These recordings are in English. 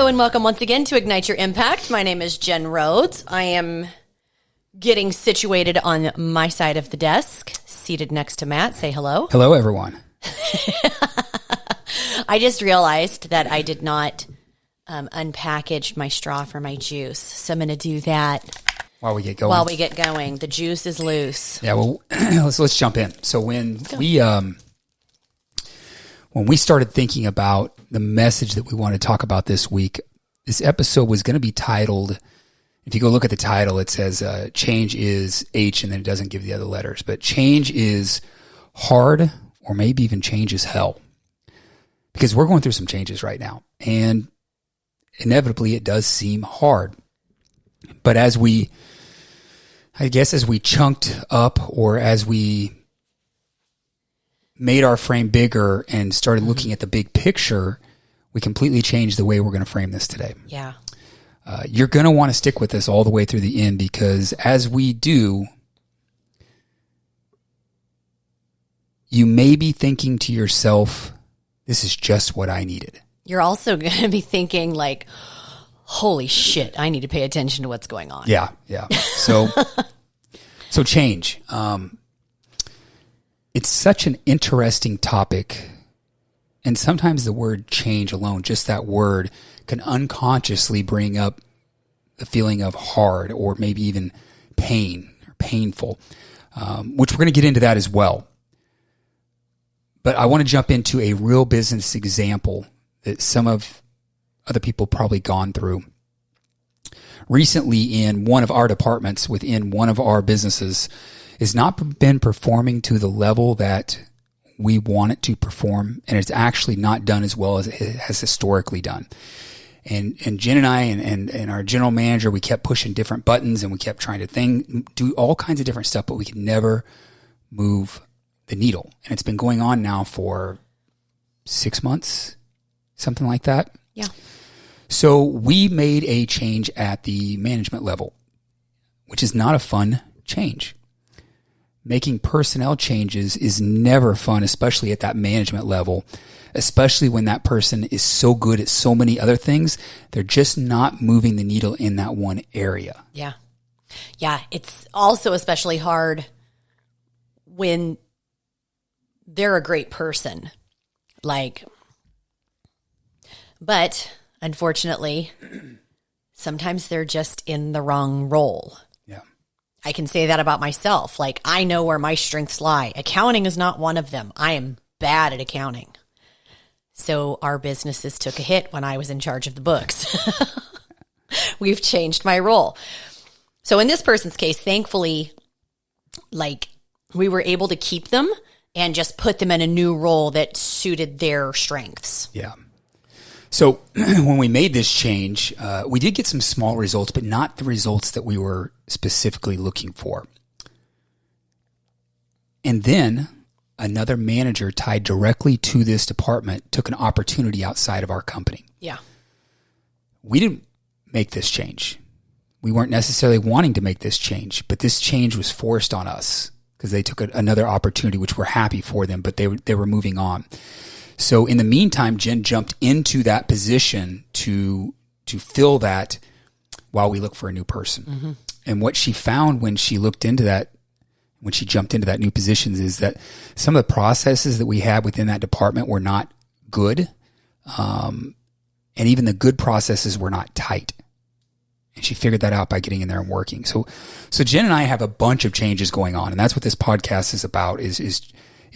and welcome once again to Ignite Your Impact. My name is Jen Rhodes. I am getting situated on my side of the desk, seated next to Matt. Say hello. Hello, everyone. I just realized that I did not unpackage my straw for my juice, so I'm going to do that while we get going. The juice is loose. Yeah, well, let's jump in. So when we started thinking about the message that we want to talk about this week, this episode was going to be titled, if you go look at the title, it says change is H, and then it doesn't give the other letters. But change is hard, or maybe even change is hell. Because we're going through some changes right now. And inevitably, it does seem hard. But as we chunked up, or as we made our frame bigger and started looking at the big picture, we completely changed the way we're going to frame this today. Yeah. You're going to want to stick with this all the way through the end, because as we do, you may be thinking to yourself, this is just what I needed. You're also going to be thinking like, holy shit, I need to pay attention to what's going on. Yeah. So change. It's such an interesting topic. And sometimes the word change alone, just that word, can unconsciously bring up the feeling of hard, or maybe even pain or painful, which we're going to get into that as well. But I want to jump into a real business example that some of other people probably gone through. Recently, in one of our departments within one of our businesses, has not been performing to the level that we want it to perform, and it's actually not done as well as it has historically done. And Jen and I and our general manager, we kept pushing different buttons, and we kept trying to do all kinds of different stuff, but we could never move the needle. And it's been going on now for 6 months, something like that. Yeah. So we made a change at the management level, which is not a fun change. Making personnel changes is never fun, especially at that management level, especially when that person is so good at so many other things. They're just not moving the needle in that one area. Yeah. Yeah. It's also especially hard when they're a great person. But unfortunately, sometimes they're just in the wrong role. I can say that about myself. I know where my strengths lie. Accounting is not one of them. I am bad at accounting. So our businesses took a hit when I was in charge of the books. We've changed my role. So in this person's case, thankfully, we were able to keep them and just put them in a new role that suited their strengths. Yeah. So when we made this change, we did get some small results, but not the results that we were specifically looking for. And then another manager tied directly to this department took an opportunity outside of our company. Yeah. We didn't make this change. We weren't necessarily wanting to make this change, but this change was forced on us because they took another opportunity, which we're happy for them, but they were moving on. So in the meantime, Jen jumped into that position to fill that while we look for a new person. Mm-hmm. And what she found when she looked into that, when she jumped into that new position, is that some of the processes that we had within that department were not good. And even the good processes were not tight. And she figured that out by getting in there and working. So Jen and I have a bunch of changes going on. And that's what this podcast is about, is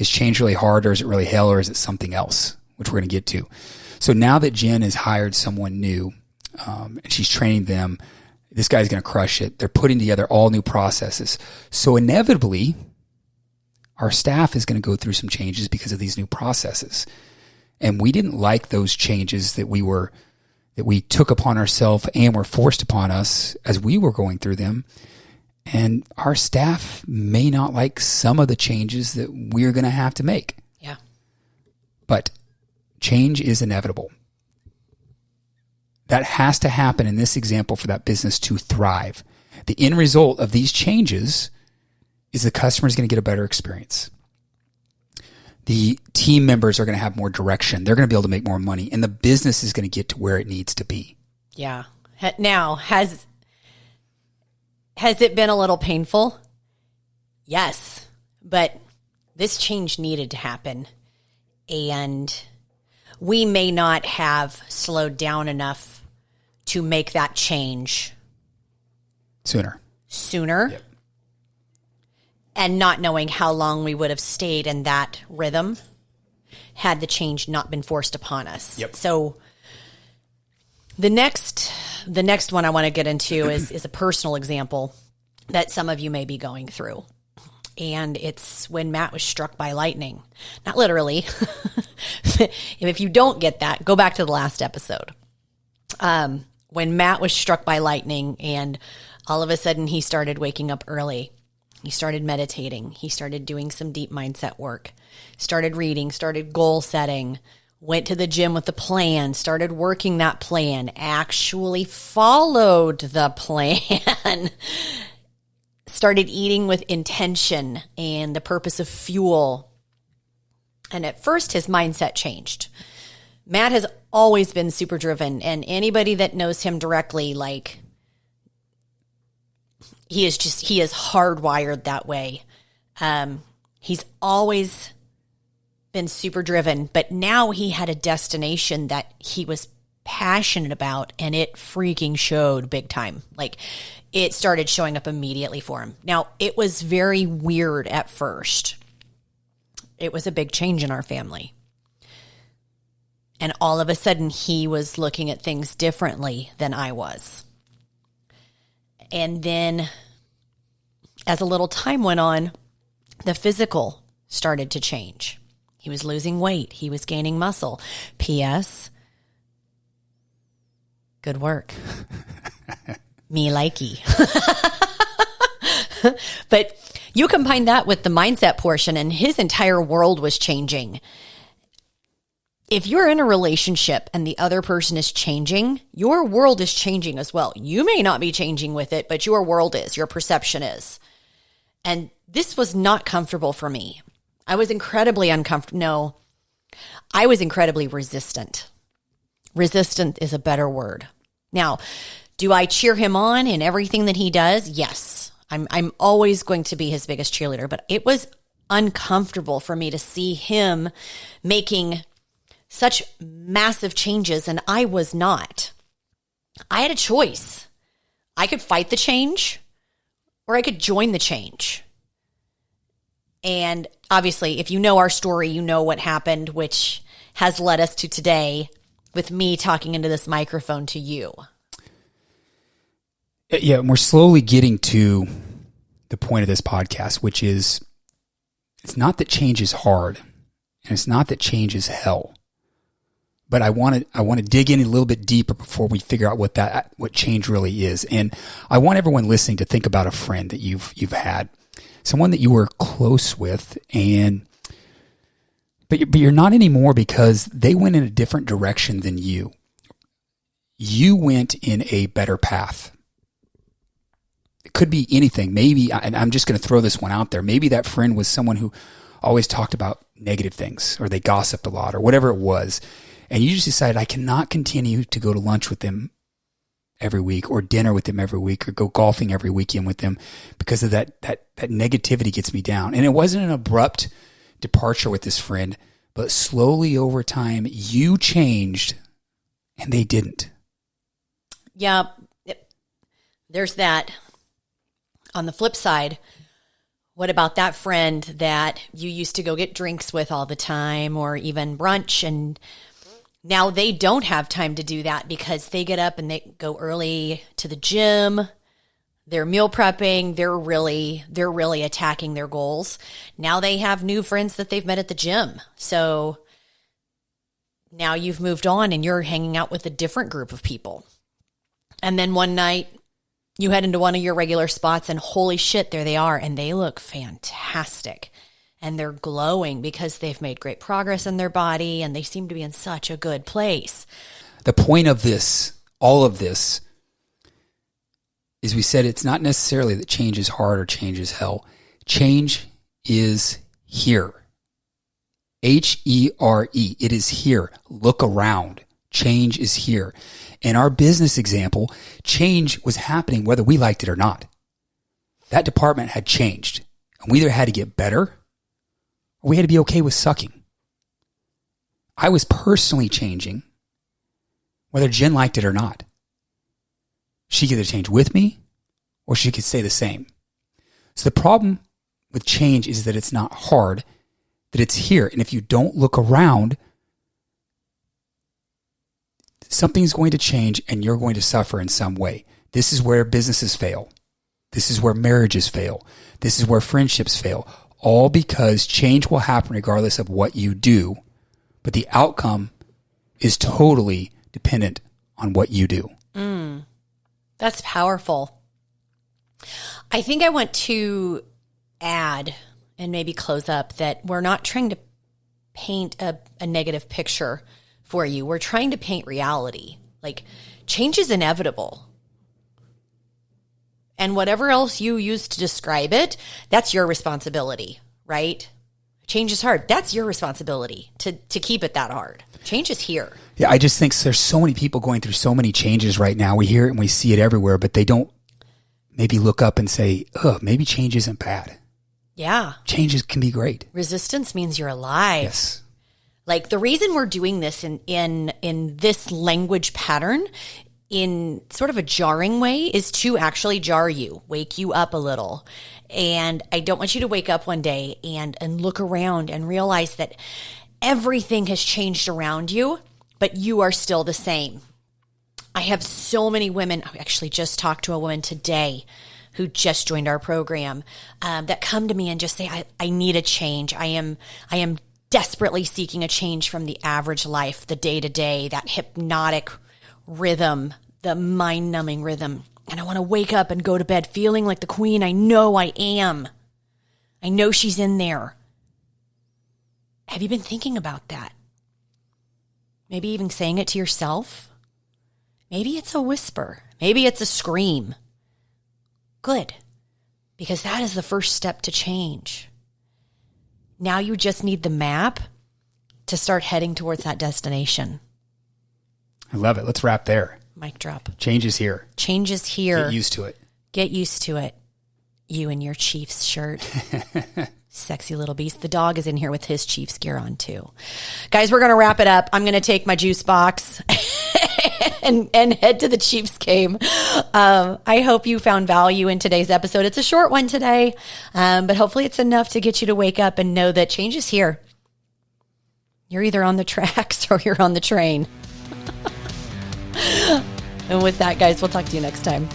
change really hard, or is it really hell, or is it something else, which we're going to get to. So now that Jen has hired someone new, and she's training them, this guy's going to crush it. They're putting together all new processes. So inevitably, our staff is going to go through some changes because of these new processes. And we didn't like those changes that we took upon ourselves and were forced upon us as we were going through them. And our staff may not like some of the changes that we're going to have to make. Yeah. But change is inevitable. That has to happen in this example for that business to thrive. The end result of these changes is the customer is going to get a better experience. The team members are going to have more direction. They're going to be able to make more money, and the business is going to get to where it needs to be. Yeah. Now, has it been a little painful? Yes. But this change needed to happen. And we may not have slowed down enough to make that change sooner. Yep. And not knowing how long we would have stayed in that rhythm had the change not been forced upon us. Yep. So the next one I want to get into is a personal example that some of you may be going through. And it's when Matt was struck by lightning. Not literally. If you don't get that, go back to the last episode. When Matt was struck by lightning and all of a sudden he started waking up early. He started meditating. He started doing some deep mindset work. Started reading, started goal setting. Went to the gym with the plan, started working that plan, actually followed the plan. Started eating with intention and the purpose of fuel. And at first, his mindset changed. Matt has always been super driven, and anybody that knows him directly, like, he is hardwired that way. He's always been super driven, but now he had a destination that he was passionate about, and it freaking showed big time. Like, it started showing up immediately for him. Now, it was very weird at first. It was a big change in our family. And all of a sudden, he was looking at things differently than I was. And then, as a little time went on, the physical started to change. He was losing weight. He was gaining muscle. P.S. Good work. Me likey. But you combine that with the mindset portion, and his entire world was changing. If you're in a relationship and the other person is changing, your world is changing as well. You may not be changing with it, but your world is, your perception is. And this was not comfortable for me. I was incredibly uncomfortable. No, I was incredibly resistant. Resistant is a better word. Now, do I cheer him on in everything that he does? Yes. I'm always going to be his biggest cheerleader, but it was uncomfortable for me to see him making such massive changes, and I was not. I had a choice. I could fight the change, or I could join the change. And obviously, if you know our story, you know what happened, which has led us to today with me talking into this microphone to you. Yeah, and we're slowly getting to the point of this podcast, which is it's not that change is hard, and it's not that change is hell. But I want to dig in a little bit deeper before we figure out what change really is. And I want everyone listening to think about a friend that you've had, someone that you were close with, but you're not anymore because they went in a different direction than you. You went in a better path. It could be anything. Maybe, and I'm just going to throw this one out there. Maybe that friend was someone who always talked about negative things, or they gossiped a lot, or whatever it was. And you just decided, I cannot continue to go to lunch with them every week, or dinner with them every week, or go golfing every weekend with them, because of that negativity gets me down. And it wasn't an abrupt departure with this friend, but slowly over time, you changed and they didn't. Yeah, there's that. On the flip side, what about that friend that you used to go get drinks with all the time, or even brunch, and now they don't have time to do that because they get up and they go early to the gym. They're meal prepping. They're really attacking their goals. Now they have new friends that they've met at the gym. So now you've moved on and you're hanging out with a different group of people. And then one night you head into one of your regular spots and holy shit, there they are. And they look fantastic. And they're glowing because they've made great progress in their body and they seem to be in such a good place. The point of this, all of this, is we said it's not necessarily that change is hard or change is hell. Change is here. Here. It is here. Look around. Change is here. In our business example, change was happening whether we liked it or not. That department had changed, and we either had to get better or we had to be okay with sucking. I was personally changing whether Jen liked it or not. She could either change with me or she could stay the same. So the problem with change is that it's not hard, that it's here. And if you don't look around, something's going to change and you're going to suffer in some way. This is where businesses fail. This is where marriages fail. This is where friendships fail. All because change will happen regardless of what you do, but the outcome is totally dependent on what you do. That's powerful. I think I want to add and maybe close up that we're not trying to paint a negative picture for you. We're trying to paint reality. Like, change is inevitable. And whatever else you use to describe it, that's your responsibility, right? Change is hard. That's your responsibility to keep it that hard. Change is here. Yeah, I just think there's so many people going through so many changes right now. We hear it and we see it everywhere, but they don't maybe look up and say, maybe change isn't bad. Yeah. Changes can be great. Resistance means you're alive. Yes. Like, the reason we're doing this in this language pattern in sort of a jarring way is to actually jar you, wake you up a little. And I don't want you to wake up one day and look around and realize that everything has changed around you, but you are still the same. I have so many women. I actually just talked to a woman today who just joined our program that come to me and just say, I need a change. I am desperately seeking a change from the average life, the day-to-day, that hypnotic rhythm, the mind-numbing rhythm. And I want to wake up and go to bed feeling like the queen I know I am. I know she's in there. Have you been thinking about that? Maybe even saying it to yourself? Maybe it's a whisper. Maybe it's a scream. Good. Because that is the first step to change. Now you just need the map to start heading towards that destination. I love it. Let's wrap there. Mic drop. Change is here. Change is here. Get used to it. Get used to it. You and your Chiefs shirt. Sexy little beast. The dog is in here with his Chiefs gear on too. Guys, we're going to wrap it up. I'm going to take my juice box and head to the Chiefs game. I hope you found value in today's episode. It's a short one today, but hopefully it's enough to get you to wake up and know that change is here. You're either on the tracks or you're on the train. And with that, guys, we'll talk to you next time.